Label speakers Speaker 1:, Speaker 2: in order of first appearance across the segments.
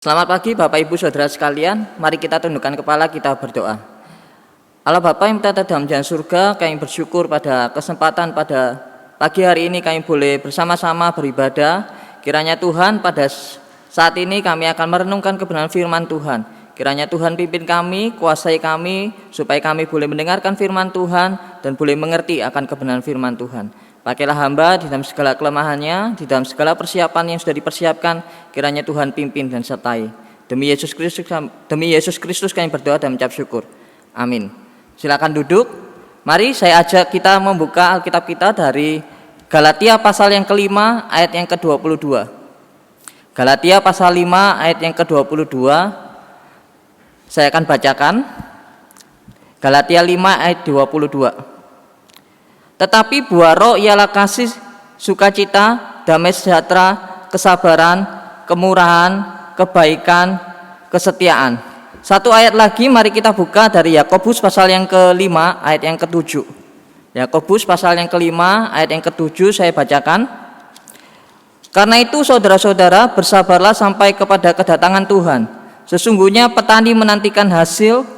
Speaker 1: Selamat pagi Bapak Ibu Saudara sekalian, mari kita tundukkan kepala, kita berdoa. Allah Bapa yang berada dalam jangan surga, kami bersyukur pada kesempatan pada pagi hari ini kami boleh bersama-sama beribadah. Kiranya Tuhan pada saat ini kami akan merenungkan kebenaran firman Tuhan. Kiranya Tuhan pimpin kami, kuasai kami, supaya kami boleh mendengarkan firman Tuhan dan boleh mengerti akan kebenaran firman Tuhan. Pakailah hamba di dalam segala kelemahannya, di dalam segala persiapan yang sudah dipersiapkan, kiranya Tuhan pimpin dan sertai. Demi Yesus Kristus kami berdoa dan mengucap syukur. Amin. Silakan duduk. Mari saya ajak kita membuka Alkitab kita dari Galatia pasal yang kelima ayat yang ke-22. Galatia pasal 5 ayat yang ke-22. Saya akan bacakan. Galatia 5 ayat 22. Tetapi buah roh ialah kasih, sukacita, damai sejahtera, kesabaran, kemurahan, kebaikan, kesetiaan. Satu ayat lagi mari kita buka dari Yakobus pasal yang ke-5 ayat yang ke-7. Yakobus pasal yang ke-5 ayat yang ke-7 saya bacakan. Karena itu saudara-saudara bersabarlah sampai kepada kedatangan Tuhan. Sesungguhnya petani menantikan hasil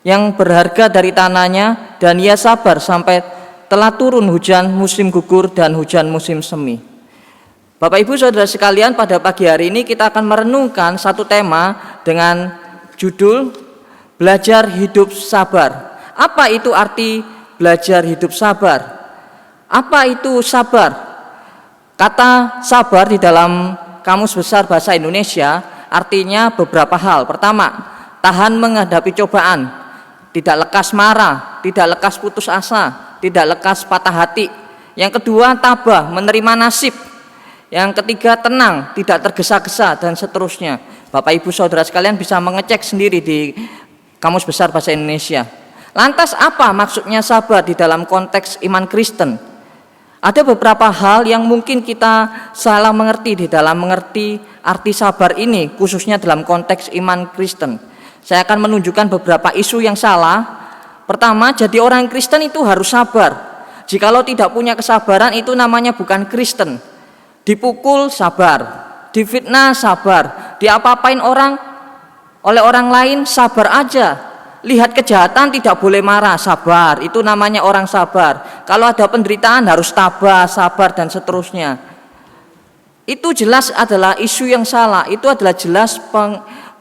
Speaker 1: yang berharga dari tanahnya, dan ia sabar sampai telah turun hujan musim gugur dan hujan musim semi. Bapak Ibu Saudara sekalian, pada pagi hari ini kita akan merenungkan satu tema dengan judul belajar hidup sabar. Apa itu arti belajar hidup sabar? Apa itu sabar? Kata sabar di dalam Kamus Besar Bahasa Indonesia artinya beberapa hal. Pertama, tahan menghadapi cobaan, tidak lekas marah, tidak lekas putus asa, tidak lekas patah hati. Yang kedua, tabah, menerima nasib. Yang ketiga, tenang, tidak tergesa-gesa, dan seterusnya. Bapak Ibu Saudara sekalian bisa mengecek sendiri di Kamus Besar Bahasa Indonesia. Lantas apa maksudnya sabar di dalam konteks iman Kristen? Ada beberapa hal yang mungkin kita salah mengerti di dalam mengerti arti sabar ini, khususnya dalam konteks iman Kristen. Saya akan menunjukkan beberapa isu yang salah. Pertama, jadi orang Kristen itu harus sabar. Jikalau tidak punya kesabaran itu namanya bukan Kristen. Dipukul sabar, difitnah sabar, diapa-apain orang oleh orang lain sabar aja. Lihat kejahatan tidak boleh marah, sabar. Itu namanya orang sabar. Kalau ada penderitaan harus tabah, sabar, dan seterusnya. Itu jelas adalah isu yang salah. Itu adalah jelas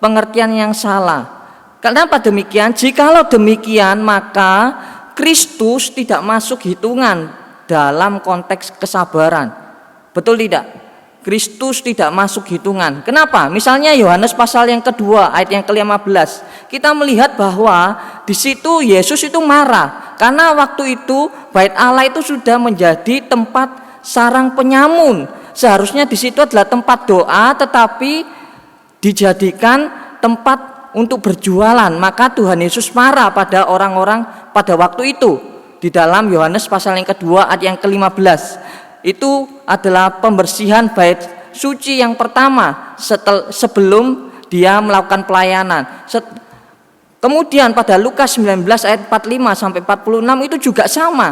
Speaker 1: pengertian yang salah. Kenapa demikian? Jikalau demikian maka Kristus tidak masuk hitungan dalam konteks kesabaran. Betul tidak? Kristus tidak masuk hitungan. Kenapa? Misalnya Yohanes pasal yang kedua ayat yang ke-15. Kita melihat bahwa di situ Yesus itu marah karena waktu itu bait Allah itu sudah menjadi tempat sarang penyamun. Seharusnya di situ adalah tempat doa, tetapi dijadikan tempat untuk berjualan. Maka Tuhan Yesus marah pada orang-orang pada waktu itu. Di dalam Yohanes pasal yang kedua ayat yang ke-15 itu adalah pembersihan bait suci yang pertama sebelum dia melakukan pelayanan. Kemudian pada Lukas 19 ayat 45 sampai 46 itu juga sama.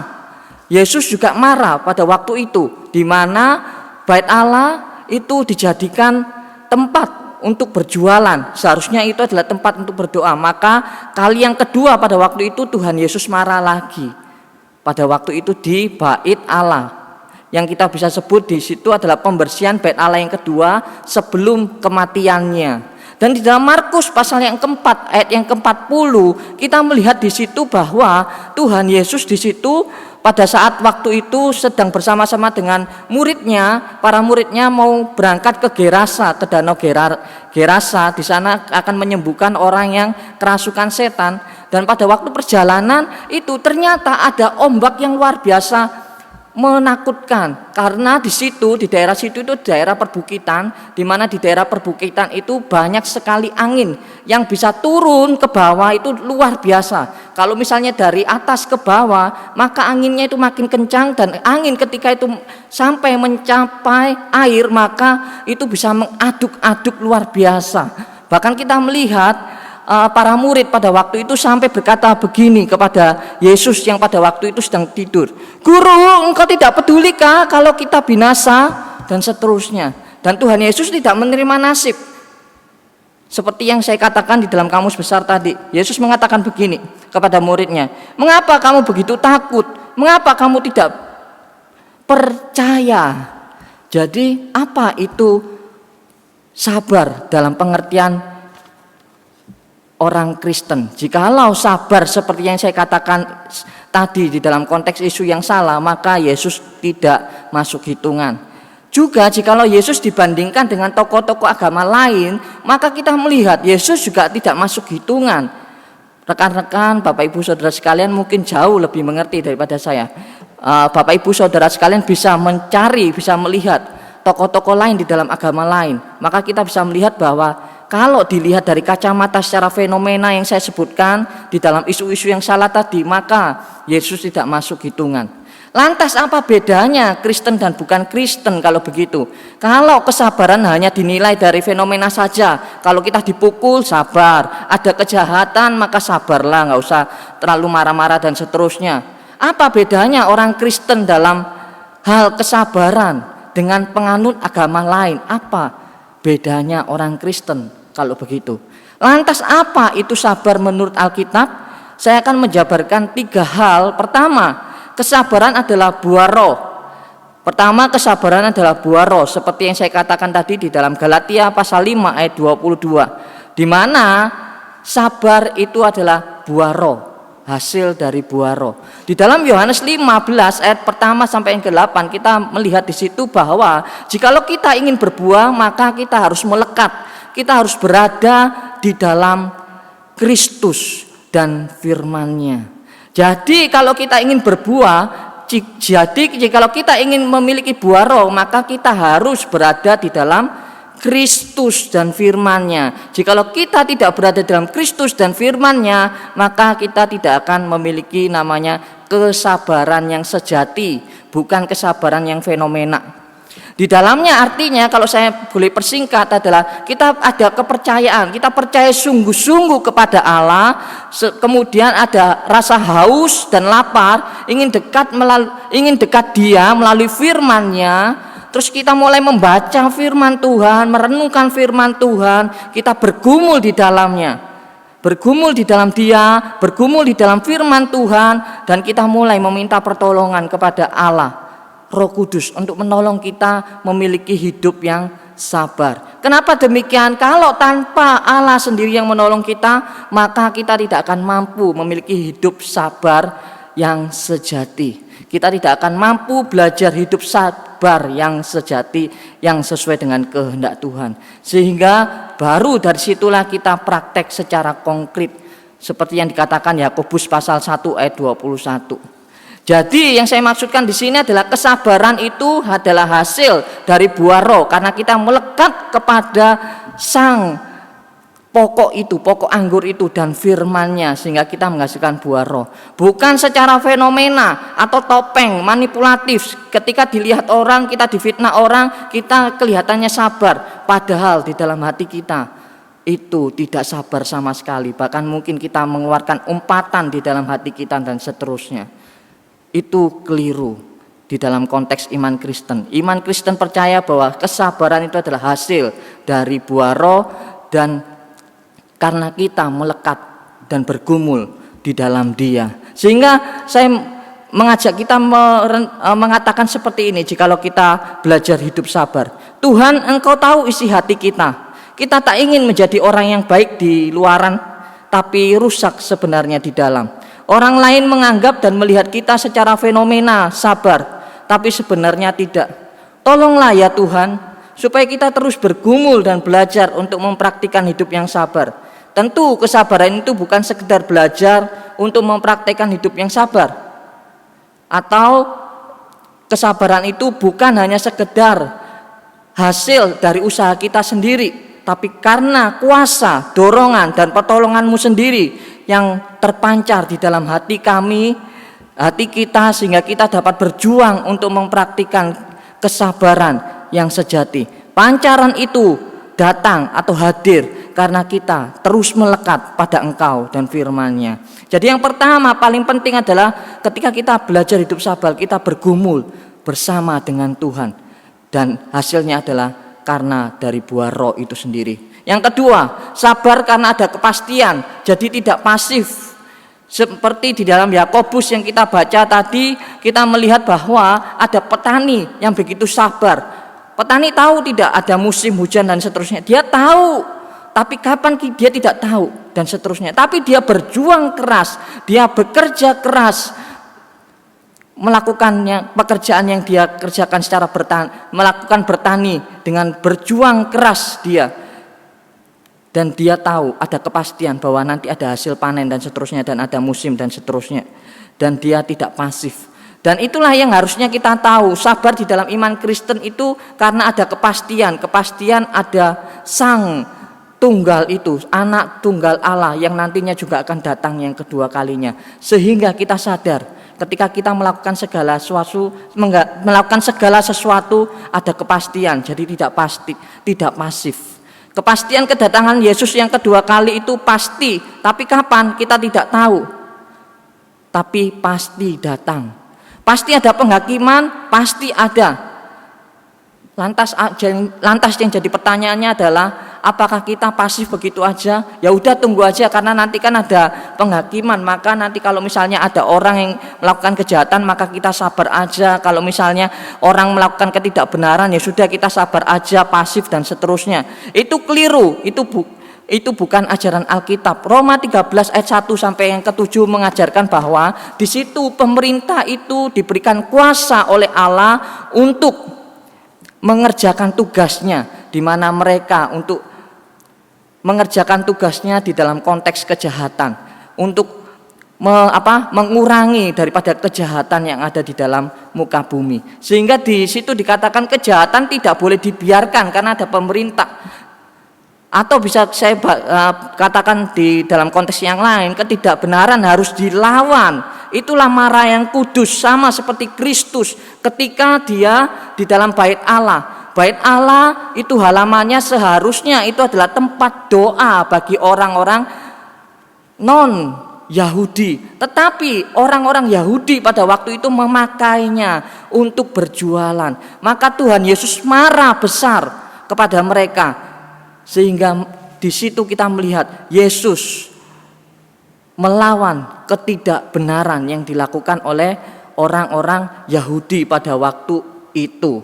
Speaker 1: Yesus juga marah pada waktu itu, di mana bait Allah itu dijadikan tempat untuk berjualan. Seharusnya itu adalah tempat untuk berdoa. Maka kali yang kedua pada waktu itu Tuhan Yesus marah lagi. Pada waktu itu di bait Allah. Yang kita bisa sebut di situ adalah pembersihan bait Allah yang kedua sebelum kematiannya. Dan di dalam Markus pasal yang keempat ayat yang ke-40 kita melihat di situ bahwa Tuhan Yesus di situ pada saat waktu itu sedang bersama-sama dengan muridnya, para muridnya mau berangkat ke Gerasa, ke danau Gerasa. Di sana akan menyembuhkan orang yang kerasukan setan. Dan pada waktu perjalanan itu ternyata ada ombak yang luar biasa menakutkan, karena di situ, di daerah situ itu daerah perbukitan, di mana di daerah perbukitan itu banyak sekali angin yang bisa turun ke bawah, itu luar biasa. Kalau misalnya dari atas ke bawah, maka anginnya itu makin kencang, dan angin ketika itu sampai mencapai air, maka itu bisa mengaduk-aduk luar biasa. Bahkan kita melihat para murid pada waktu itu sampai berkata begini kepada Yesus yang pada waktu itu sedang tidur, "Guru, engkau tidak pedulikah kalau kita binasa?" dan seterusnya. Dan Tuhan Yesus tidak menerima nasib. Seperti yang saya katakan di dalam kamus besar tadi, Yesus mengatakan begini kepada muridnya, "Mengapa kamu begitu takut? Mengapa kamu tidak percaya?" Jadi apa itu sabar dalam pengertian orang Kristen? Jikalau sabar seperti yang saya katakan tadi di dalam konteks isu yang salah, maka Yesus tidak masuk hitungan. Juga jikalau Yesus dibandingkan dengan tokoh-tokoh agama lain, maka kita melihat Yesus juga tidak masuk hitungan. Rekan-rekan, Bapak Ibu Saudara sekalian mungkin jauh lebih mengerti daripada saya. Bapak Ibu Saudara sekalian bisa mencari, bisa melihat tokoh-tokoh lain di dalam agama lain. Maka kita bisa melihat bahwa kalau dilihat dari kacamata secara fenomena yang saya sebutkan di dalam isu-isu yang salah tadi, maka Yesus tidak masuk hitungan. Lantas apa bedanya Kristen dan bukan Kristen kalau begitu? Kalau kesabaran hanya dinilai dari fenomena saja, kalau kita dipukul sabar, ada kejahatan maka sabarlah, nggak usah terlalu marah-marah dan seterusnya. Apa bedanya orang Kristen dalam hal kesabaran dengan penganut agama lain? Apa bedanya orang Kristen kalau begitu? Lantas apa itu sabar menurut Alkitab? Saya akan menjabarkan 3 hal. Pertama, kesabaran adalah buah roh. Kesabaran adalah buah roh, seperti yang saya katakan tadi di dalam Galatia pasal 5 ayat 22, di mana sabar itu adalah buah roh, hasil dari buah roh. Di dalam Yohanes 15 ayat pertama sampai yang ke-8 kita melihat di situ bahwa jikalau kita ingin berbuah maka kita harus melekat, kita harus berada di dalam Kristus dan firman-Nya. Jadi kalau kita ingin berbuah, kalau kita ingin memiliki buah roh, maka kita harus berada di dalam Kristus dan firman-Nya. Jikalau kita tidak berada dalam Kristus dan firman-Nya, maka kita tidak akan memiliki namanya kesabaran yang sejati, bukan kesabaran yang fenomena. Di dalamnya artinya kalau saya boleh persingkat adalah kita ada kepercayaan, kita percaya sungguh-sungguh kepada Allah, kemudian ada rasa haus dan lapar, ingin dekat Dia melalui firman-Nya. Terus kita mulai membaca firman Tuhan, merenungkan firman Tuhan, kita bergumul di dalamnya, bergumul di dalam Dia, bergumul di dalam firman Tuhan, dan kita mulai meminta pertolongan kepada Allah, Roh Kudus, untuk menolong kita memiliki hidup yang sabar. Kenapa demikian? Kalau tanpa Allah sendiri yang menolong kita, maka kita tidak akan mampu memiliki hidup sabar yang sejati. Kita tidak akan mampu belajar hidup sabar yang sejati, yang sesuai dengan kehendak Tuhan. Sehingga baru dari situlah kita praktek secara konkret, seperti yang dikatakan Yakobus pasal 1 ayat 21. Jadi yang saya maksudkan di sini adalah kesabaran itu adalah hasil dari buah roh, karena kita melekat kepada Sang pokok itu, pokok anggur itu dan firman-Nya, sehingga kita menghasilkan buah roh. Bukan secara fenomena atau topeng manipulatif. Ketika dilihat orang, kita difitnah orang, kita kelihatannya sabar, padahal di dalam hati kita itu tidak sabar sama sekali. Bahkan mungkin kita mengeluarkan umpatan di dalam hati kita dan seterusnya. Itu keliru di dalam konteks iman Kristen. Iman Kristen percaya bahwa kesabaran itu adalah hasil dari buah roh, dan karena kita melekat dan bergumul di dalam Dia. Sehingga saya mengajak kita mengatakan seperti ini, jikalau kita belajar hidup sabar. Tuhan, Engkau tahu isi hati kita. Kita tak ingin menjadi orang yang baik di luaran, tapi rusak sebenarnya di dalam. Orang lain menganggap dan melihat kita secara fenomena sabar, tapi sebenarnya tidak. Tolonglah ya Tuhan, supaya kita terus bergumul dan belajar untuk mempraktikkan hidup yang sabar. Tentu kesabaran itu bukan sekedar belajar untuk mempraktikkan hidup yang sabar, atau kesabaran itu bukan hanya sekedar hasil dari usaha kita sendiri, tapi karena kuasa, dorongan, dan pertolongan-Mu sendiri yang terpancar di dalam hati kami, hati kita, sehingga kita dapat berjuang untuk mempraktikkan kesabaran yang sejati. Pancaran itu datang atau hadir karena kita terus melekat pada Engkau dan firman-Nya. Jadi yang pertama paling penting adalah ketika kita belajar hidup sabar, kita bergumul bersama dengan Tuhan, dan hasilnya adalah karena dari buah roh itu sendiri. Yang kedua, sabar karena ada kepastian, jadi tidak pasif. Seperti di dalam Yakobus yang kita baca tadi, kita melihat bahwa ada petani yang begitu sabar. Petani tahu tidak ada musim hujan dan seterusnya, dia tahu, tapi kapan dia tidak tahu dan seterusnya. Tapi dia berjuang keras, dia bekerja keras, melakukannya pekerjaan yang dia kerjakan secara melakukan bertani dengan berjuang keras dia. Dan dia tahu ada kepastian bahwa nanti ada hasil panen dan seterusnya, dan ada musim dan seterusnya. Dan dia tidak pasif. Dan itulah yang harusnya kita tahu, sabar di dalam iman Kristen itu karena ada kepastian. Kepastian ada Sang Tunggal itu, anak tunggal Allah yang nantinya juga akan datang yang kedua kalinya. Sehingga kita sadar ketika kita melakukan segala sesuatu ada kepastian, jadi tidak pasif. Kepastian kedatangan Yesus yang kedua kali itu pasti, tapi kapan kita tidak tahu. Tapi pasti datang. Pasti ada penghakiman, pasti ada. Lantas yang jadi pertanyaannya adalah, apakah kita pasif begitu aja? Ya udah tunggu aja, karena nanti kan ada penghakiman. Maka nanti kalau misalnya ada orang yang melakukan kejahatan, maka kita sabar aja. Kalau misalnya orang melakukan ketidakbenaran, ya sudah kita sabar aja, pasif dan seterusnya. Itu keliru, itu bukan ajaran Alkitab. Roma 13 ayat 1 sampai yang ke-7 mengajarkan bahwa di situ pemerintah itu diberikan kuasa oleh Allah untuk mengerjakan tugasnya, di mana mereka untuk mengerjakan tugasnya di dalam konteks kejahatan, untuk mengurangi daripada kejahatan yang ada di dalam muka bumi. Sehingga di situ dikatakan kejahatan tidak boleh dibiarkan karena ada pemerintah. Atau bisa saya katakan di dalam konteks yang lain, ketidakbenaran harus dilawan. Itulah marah yang kudus, sama seperti Kristus ketika dia di dalam bait Allah. Bait Allah itu halamannya seharusnya itu adalah tempat doa bagi orang-orang non Yahudi. Tetapi orang-orang Yahudi pada waktu itu memakainya untuk berjualan. Maka Tuhan Yesus marah besar kepada mereka. Sehingga di situ kita melihat Yesus melawan ketidakbenaran yang dilakukan oleh orang-orang Yahudi pada waktu itu.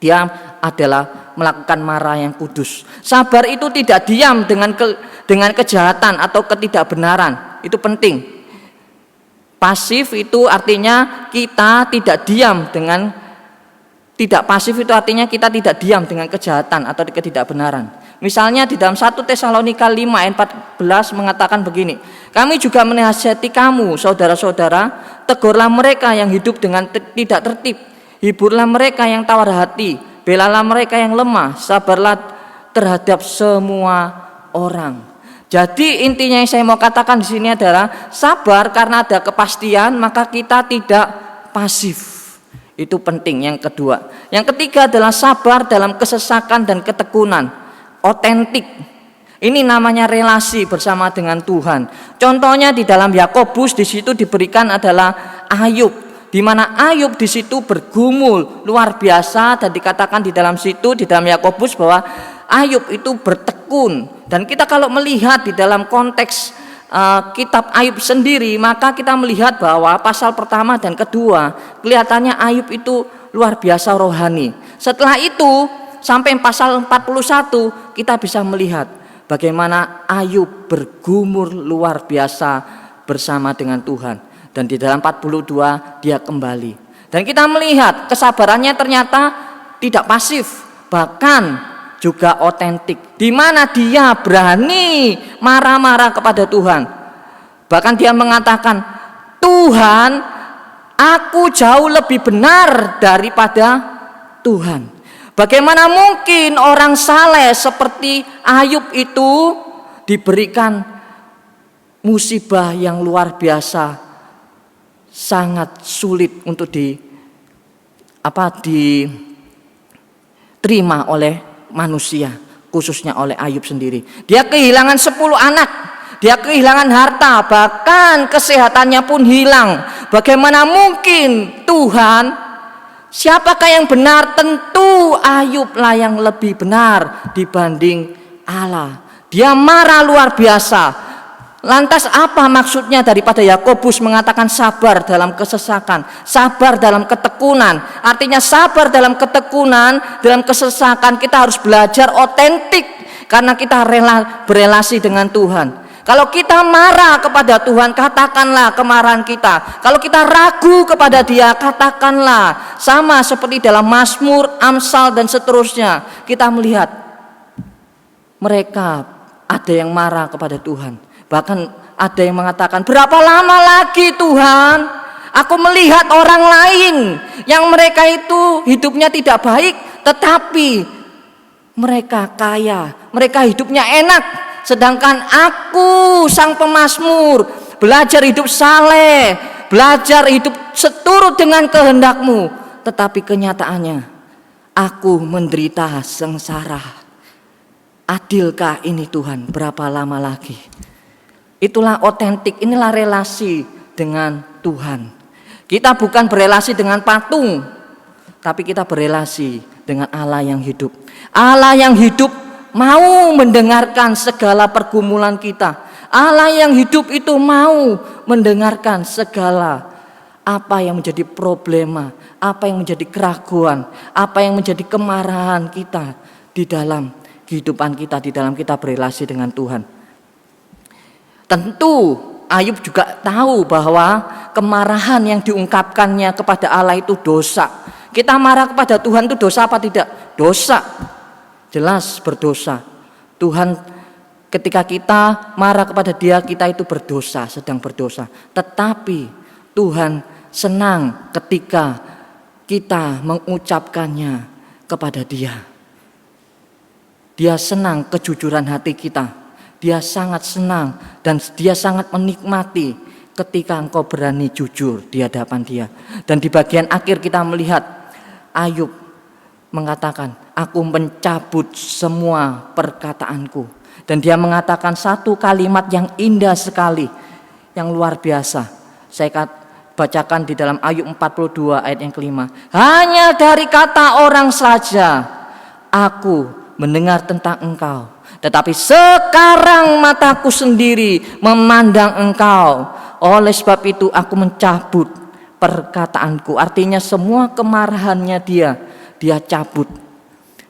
Speaker 1: Dia adalah melakukan marah yang kudus. Sabar itu tidak diam dengan kejahatan atau ketidakbenaran. Itu penting. Pasif itu artinya kita tidak diam dengan kejahatan atau ketidakbenaran. Misalnya di dalam 1 Tesalonika 5 ayat 14 mengatakan begini, kami juga menasihati kamu saudara-saudara, tegurlah mereka yang hidup dengan tidak tertib, hiburlah mereka yang tawar hati, belalah mereka yang lemah, sabarlah terhadap semua orang. Jadi intinya yang saya mau katakan di sini adalah sabar karena ada kepastian, maka kita tidak pasif. Itu penting yang kedua. Yang ketiga adalah sabar dalam kesesakan dan ketekunan. Otentik. Ini namanya relasi bersama dengan Tuhan. Contohnya di dalam Yakobus di situ diberikan adalah Ayub, di mana Ayub di situ bergumul luar biasa, dan dikatakan di dalam situ di dalam Yakobus bahwa Ayub itu bertekun. Dan kita kalau melihat di dalam konteks kitab Ayub sendiri, maka kita melihat bahwa pasal pertama dan kedua kelihatannya Ayub itu luar biasa rohani. Setelah itu sampai pasal 41 kita bisa melihat bagaimana Ayub bergumul luar biasa bersama dengan Tuhan. Dan di dalam 42 dia kembali. Dan kita melihat kesabarannya ternyata tidak pasif, bahkan juga otentik. Di mana dia berani marah-marah kepada Tuhan. Bahkan dia mengatakan, Tuhan, aku jauh lebih benar daripada Tuhan. Bagaimana mungkin orang saleh seperti Ayub itu diberikan musibah yang luar biasa, sangat sulit untuk diterima oleh manusia, khususnya oleh Ayub sendiri. Dia kehilangan 10 anak, dia kehilangan harta, bahkan kesehatannya pun hilang. Bagaimana mungkin Tuhan? Siapakah yang benar? Tentu Ayublah yang lebih benar dibanding Allah. Dia marah luar biasa. Lantas apa maksudnya daripada Yakobus mengatakan sabar dalam kesesakan, sabar dalam ketekunan? Artinya sabar dalam ketekunan, dalam kesesakan kita harus belajar otentik karena kita berelasi dengan Tuhan. Kalau kita marah kepada Tuhan, katakanlah kemarahan kita. Kalau kita ragu kepada Dia, katakanlah. Sama seperti dalam Mazmur, Amsal dan seterusnya. Kita melihat mereka ada yang marah kepada Tuhan. Bahkan ada yang mengatakan, berapa lama lagi Tuhan? Aku melihat orang lain yang mereka itu hidupnya tidak baik, tetapi mereka kaya, mereka hidupnya enak. Sedangkan aku sang pemazmur belajar hidup saleh, belajar hidup seturut dengan kehendak-Mu. Tetapi kenyataannya aku menderita sengsara. Adilkah ini Tuhan? Berapa lama lagi? Itulah otentik, inilah relasi dengan Tuhan. Kita bukan berelasi dengan patung, tapi kita berelasi dengan Allah yang hidup. Allah yang hidup mau mendengarkan segala pergumulan kita. Allah yang hidup itu mau mendengarkan segala apa yang menjadi problema, apa yang menjadi keraguan, apa yang menjadi kemarahan kita di dalam kehidupan kita, di dalam kita berelasi dengan Tuhan. Tentu Ayub juga tahu bahwa kemarahan yang diungkapkannya kepada Allah itu dosa. Kita marah kepada Tuhan itu dosa apa tidak? Dosa. Jelas berdosa. Tuhan ketika kita marah kepada Dia, kita itu berdosa, sedang berdosa. Tetapi Tuhan senang ketika kita mengucapkannya kepada Dia. Dia senang kejujuran hati kita. Dia sangat senang dan Dia sangat menikmati ketika engkau berani jujur di hadapan Dia. Dan di bagian akhir kita melihat Ayub mengatakan, aku mencabut semua perkataanku. Dan dia mengatakan satu kalimat yang indah sekali, yang luar biasa. Saya bacakan di dalam Ayub 42 ayat yang kelima. Hanya dari kata orang saja aku mendengar tentang engkau. Tetapi sekarang mataku sendiri memandang engkau. Oleh sebab itu aku mencabut perkataanku. Artinya semua kemarahannya dia cabut.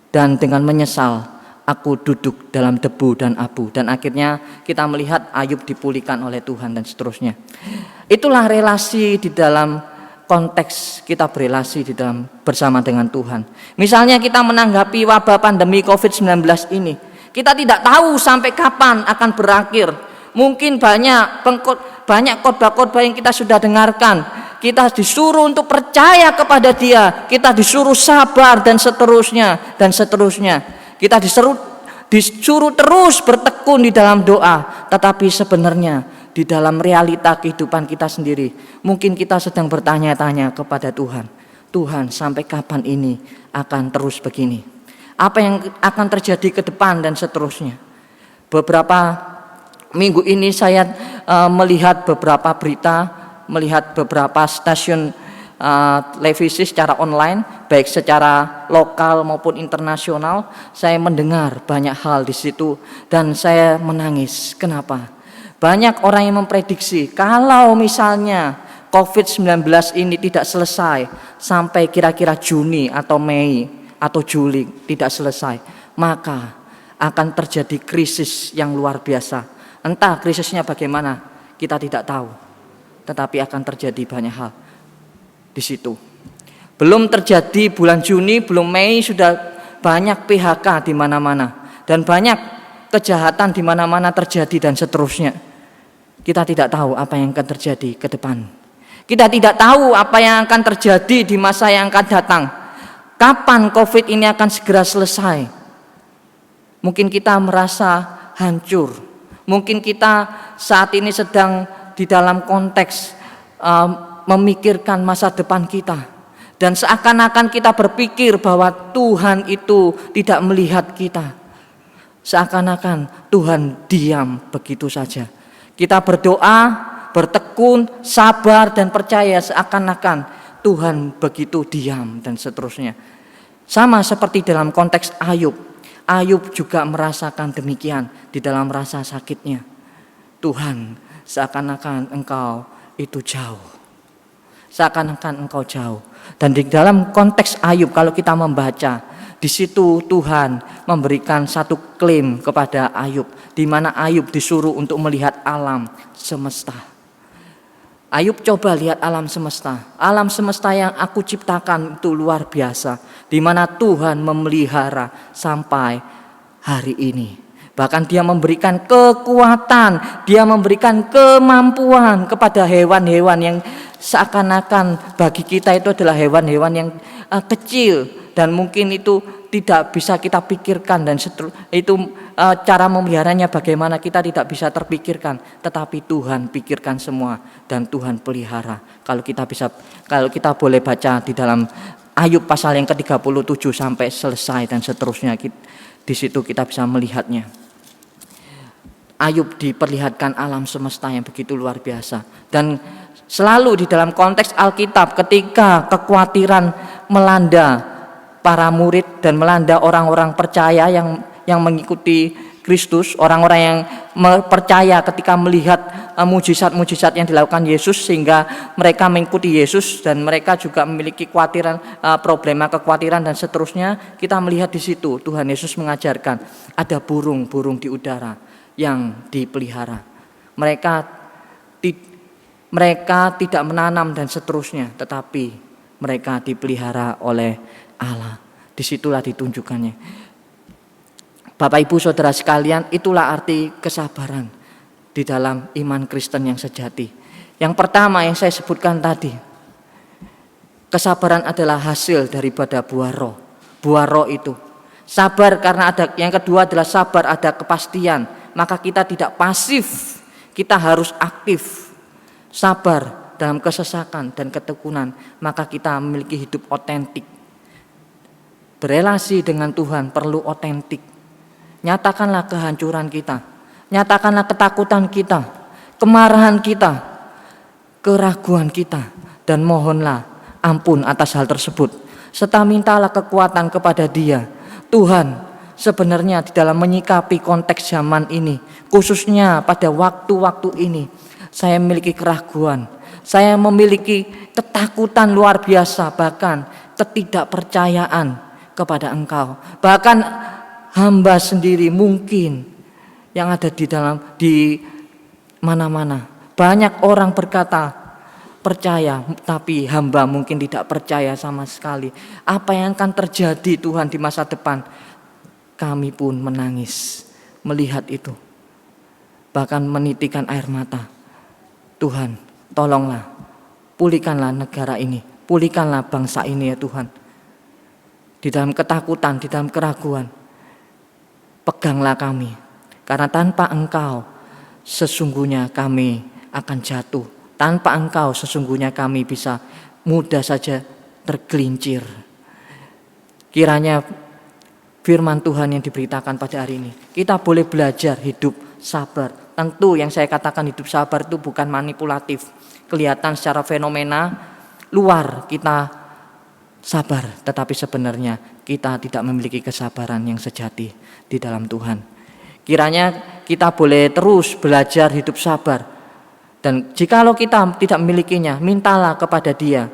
Speaker 1: Dan dengan menyesal aku duduk dalam debu dan abu. Dan akhirnya kita melihat Ayub dipulihkan oleh Tuhan dan seterusnya. Itulah relasi di dalam konteks kita berelasi di dalam bersama dengan Tuhan. Misalnya kita menanggapi wabah pandemi COVID-19 ini. Kita tidak tahu sampai kapan akan berakhir. Mungkin banyak khotbah-khotbah yang kita sudah dengarkan. Kita disuruh untuk percaya kepada Dia. Kita disuruh sabar dan seterusnya dan seterusnya. Kita disuruh terus bertekun di dalam doa. Tetapi sebenarnya di dalam realita kehidupan kita sendiri, mungkin kita sedang bertanya-tanya kepada Tuhan. Tuhan, sampai kapan ini akan terus begini? Apa yang akan terjadi ke depan dan seterusnya. Beberapa minggu ini saya melihat beberapa berita, melihat beberapa stasiun televisi secara online, baik secara lokal maupun internasional. Saya mendengar banyak hal di situ dan saya menangis. Kenapa? Banyak orang yang memprediksi kalau misalnya COVID-19 ini tidak selesai sampai kira-kira Juni atau Mei atau Juli tidak selesai, maka akan terjadi krisis yang luar biasa. Entah krisisnya bagaimana, kita tidak tahu. Tetapi akan terjadi banyak hal di situ. Belum terjadi bulan Juni, belum Mei sudah banyak PHK di mana-mana dan banyak kejahatan di mana-mana terjadi dan seterusnya. Kita tidak tahu apa yang akan terjadi ke depan. Kita tidak tahu apa yang akan terjadi di masa yang akan datang. Kapan COVID ini akan segera selesai? Mungkin kita merasa hancur. Mungkin kita saat ini sedang di dalam konteks memikirkan masa depan kita. Dan seakan-akan kita berpikir bahwa Tuhan itu tidak melihat kita. Seakan-akan Tuhan diam begitu saja. Kita berdoa, bertekun, sabar dan percaya seakan-akan Tuhan begitu diam dan seterusnya. Sama seperti dalam konteks Ayub. Ayub juga merasakan demikian di dalam rasa sakitnya. Tuhan, seakan-akan Engkau itu jauh. Seakan-akan Engkau jauh. Dan di dalam konteks Ayub kalau kita membaca, di situ Tuhan memberikan satu klaim kepada Ayub, di mana Ayub disuruh untuk melihat alam semesta. Ayub coba lihat alam semesta. Alam semesta yang aku ciptakan itu luar biasa, di mana Tuhan memelihara sampai hari ini. Bahkan dia memberikan kekuatan, dia memberikan kemampuan kepada hewan-hewan yang seakan-akan bagi kita itu adalah hewan-hewan yang kecil dan mungkin itu tidak bisa kita pikirkan, dan itu cara memeliharanya bagaimana kita tidak bisa terpikirkan, tetapi Tuhan pikirkan semua dan Tuhan pelihara. Kalau kita boleh baca di dalam Ayub pasal yang ke-37 sampai selesai dan seterusnya, di situ kita bisa melihatnya. Ayub diperlihatkan alam semesta yang begitu luar biasa, dan selalu di dalam konteks Alkitab ketika kekhawatiran melanda para murid dan melanda orang-orang percaya yang mengikuti Kristus, orang-orang yang percaya ketika melihat mujizat-mujizat yang dilakukan Yesus sehingga mereka mengikuti Yesus, dan mereka juga memiliki problema kekhawatiran dan seterusnya. Kita melihat di situ Tuhan Yesus mengajarkan ada burung-burung di udara yang dipelihara. Mereka tidak menanam dan seterusnya, tetapi mereka dipelihara oleh Allah. Disitulah ditunjukkannya. Bapak Ibu Saudara sekalian, itulah arti kesabaran di dalam iman Kristen yang sejati. Yang pertama yang saya sebutkan tadi, kesabaran adalah hasil daripada buah roh. Buah roh itu sabar karena ada. Yang kedua adalah sabar ada kepastian, maka kita tidak pasif, kita harus aktif. Sabar dalam kesesakan dan ketekunan, maka kita memiliki hidup otentik. Berelasi dengan Tuhan perlu otentik. Nyatakanlah kehancuran kita, nyatakanlah ketakutan kita, kemarahan kita, keraguan kita, dan mohonlah ampun atas hal tersebut, serta mintalah kekuatan kepada Dia. Tuhan, sebenarnya di dalam menyikapi konteks zaman ini, khususnya pada waktu-waktu ini, saya memiliki keraguan, saya memiliki ketakutan luar biasa, bahkan ketidakpercayaan kepada Engkau. Bahkan hamba sendiri mungkin yang ada di mana-mana. Banyak orang berkata percaya, tapi hamba mungkin tidak percaya sama sekali. Apa yang akan terjadi Tuhan di masa depan? Kami pun menangis melihat itu, bahkan menitikan air mata. Tuhan, tolonglah, pulihkanlah negara ini, pulihkanlah bangsa ini ya Tuhan. Di dalam ketakutan, di dalam keraguan, peganglah kami, karena tanpa Engkau sesungguhnya kami akan jatuh. Tanpa Engkau sesungguhnya kami bisa mudah saja tergelincir. Kiranya firman Tuhan yang diberitakan pada hari ini, kita boleh belajar hidup sabar. Tentu yang saya katakan hidup sabar itu bukan manipulatif. Kelihatan secara fenomena luar kita sabar, tetapi sebenarnya kita tidak memiliki kesabaran yang sejati di dalam Tuhan. Kiranya kita boleh terus belajar hidup sabar, dan jikalau kita tidak memilikinya, mintalah kepada Dia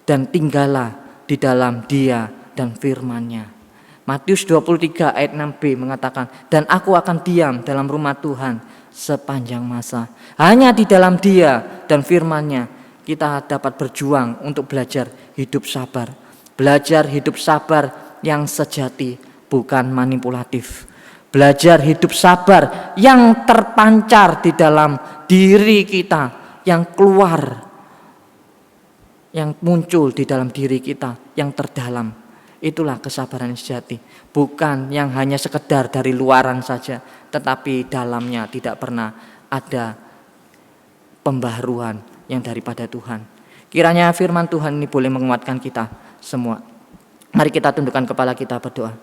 Speaker 1: dan tinggallah di dalam Dia dan firman-Nya. Matius 23 ayat 6b mengatakan, dan aku akan diam dalam rumah Tuhan sepanjang masa. Hanya di dalam Dia dan firman-Nya kita dapat berjuang untuk belajar hidup sabar. Belajar hidup sabar yang sejati, bukan manipulatif. Belajar hidup sabar yang terpancar di dalam diri kita, yang keluar, yang muncul di dalam diri kita, yang terdalam. Itulah kesabaran yang sejati, bukan yang hanya sekedar dari luaran saja, tetapi dalamnya tidak pernah ada pembaharuan yang daripada Tuhan. Kiranya firman Tuhan ini boleh menguatkan kita semua. Mari kita tundukkan kepala kita berdoa.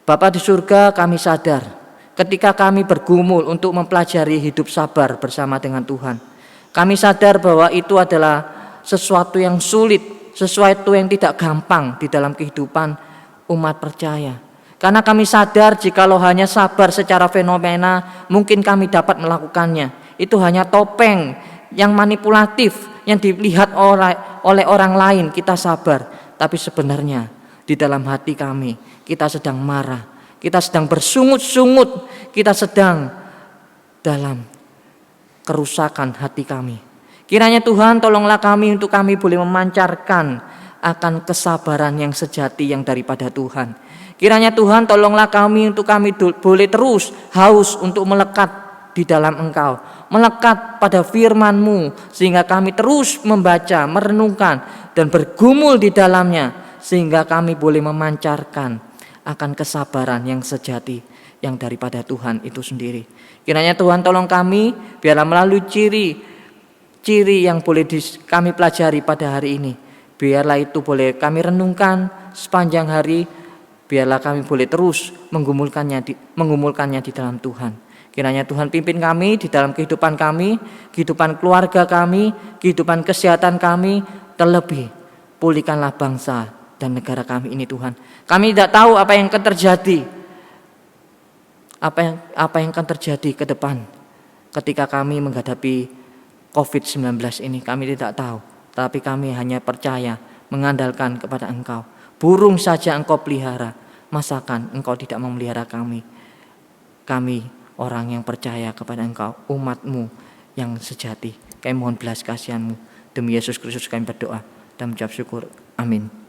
Speaker 1: Bapa di surga, kami sadar ketika kami bergumul untuk mempelajari hidup sabar bersama dengan Tuhan, kami sadar bahwa itu adalah sesuatu yang sulit, sesuatu yang tidak gampang di dalam kehidupan umat percaya. Karena kami sadar jikalau hanya sabar secara fenomena, mungkin kami dapat melakukannya. Itu hanya topeng yang manipulatif, yang dilihat oleh orang lain kita sabar. Tapi sebenarnya di dalam hati kami, kita sedang marah, kita sedang bersungut-sungut, kita sedang dalam kerusakan hati kami. Kiranya Tuhan tolonglah kami untuk kami boleh memancarkan akan kesabaran yang sejati yang daripada Tuhan. Kiranya Tuhan tolonglah kami untuk kami boleh terus haus untuk melekat di dalam Engkau, melekat pada firman-Mu, sehingga kami terus membaca, merenungkan dan bergumul di dalamnya, sehingga kami boleh memancarkan akan kesabaran yang sejati yang daripada Tuhan itu sendiri. Kiranya Tuhan tolong kami, biarlah melalui ciri yang boleh kami pelajari pada hari ini, biarlah itu boleh kami renungkan sepanjang hari. Biarlah kami boleh terus menggumulkannya di dalam Tuhan. Kiranya Tuhan pimpin kami di dalam kehidupan kami, kehidupan keluarga kami, kehidupan kesehatan kami. Terlebih pulihkanlah bangsa dan negara kami ini Tuhan. Kami tidak tahu apa yang akan terjadi, apa yang akan terjadi ke depan ketika kami menghadapi COVID-19 ini. Kami tidak tahu, tapi kami hanya percaya, mengandalkan kepada Engkau. Burung saja Engkau pelihara, masakan Engkau tidak memelihara kami? Kami orang yang percaya kepada Engkau, umat-Mu yang sejati. Kami mohon belas kasihan-Mu. Demi Yesus Kristus kami berdoa dan mengucap syukur. Amin.